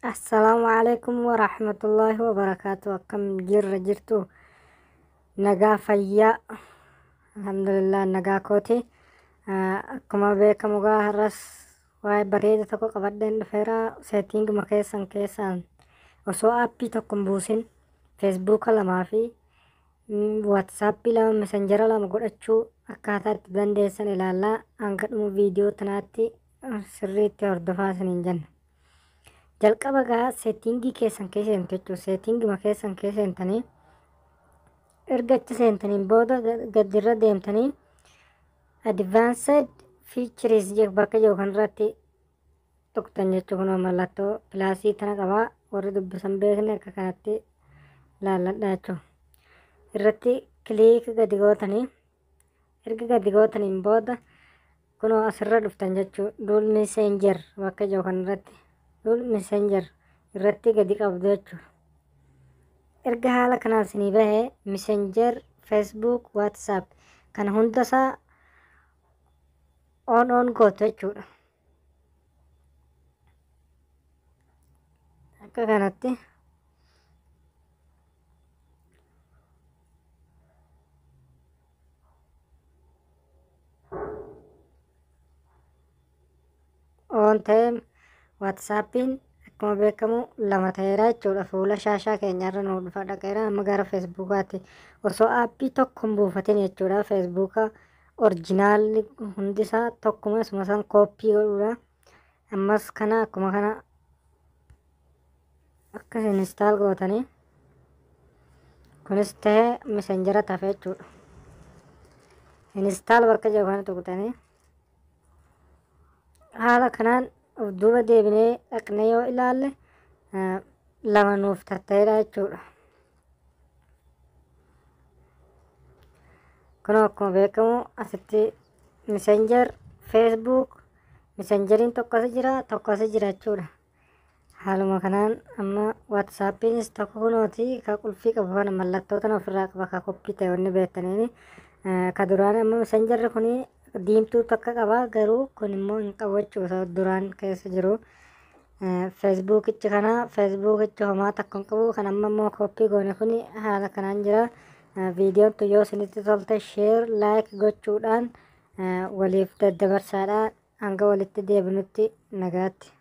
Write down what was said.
Assalamualaikum warahmatullahi wabarakatuh. Akkam jirtu nagaa fayyaa. Alhamdulillah nagaa kooti. Akkuma beekamu gaa har'as waa'ee bareeda tokko qabadheen dhufeera. Seetiinguma keessaan osoo aappii tokko hin buusin feesbuuka lamaa fi waatsaappii lama mesenjera lama godhachuu akkaataa itti dandeessan ilaallaa. Hanga dhuma viidiyoo tanaatti sirriitti hordofaa isiniin jenna. Jalqaba gaa seetingii keessan keessa seentu jechuudha. Seetinguma keessan keessa seentanii erga achi seentaniin booda gadirra deemtanii advanced features bakka jiru kanarratti tuqxan jechuudha. Kunoo mallattoo pilaasii tana qabaa. Warri dubbisan beekne akka kanatti laalladha jechuudha. Irratti kiliik gadi gootanii erga gadi gootaniin booda kunoo asirra dhuftan jechuudha. Duul messenger bakka jiru kanarratti messenger irratti gadi qabdu jechuudha. Erga haala kanaan isinii bahee messenger, facebook, whatsapp kana hundasaa on gootu jechuudha. Akka kanatti on ta'e waatsaappiin akkuma beekamu lama ta'eera jechuudha. Fuula shaashaa keenyarra nu dhufa dhaqeera amma gara feesbuukaatti osoo aappii tokko hin buufatin jechuudha. Feesbuuka orjinaalli hundisaa tokkuma isuma san kooppii godhuudha. Ammas kana akkuma kana akka instaal gootanii kunis ta'ee mesenjera tafe jechuudha. Instaal bakka jiru kana tuqxanii haala kanaan of duuba deebinee dhaqnee yoo ilaalle lama nuuf tatta'eera jechuudha. Kun akkuma beekamu asitti messenger, facebook, messengeriin tokko as jira tokko as jira jechuudha. Haaluma kanaan amma waatsaappiinis tokko kunooti ka qulfii qabu kana mallattoo tana ofirraa qaba ka koppii ta'e wanni beektaniini. Ka duraan amma messengerri kuni diimtuu takka qaba garuu kun immoo hin qabu jechuudha. Duraan keessa jiru feesbuukichi kana feesbuukichi homaa takka hin qabu. Kan amma immoo kooppii goone kun haala kanaan jira. Viidiyoon tun yoo isinitti tolte sheer laayik gochuudhaan waliif daddabarsaadhaan hanga walitti deebinutti nagaatti.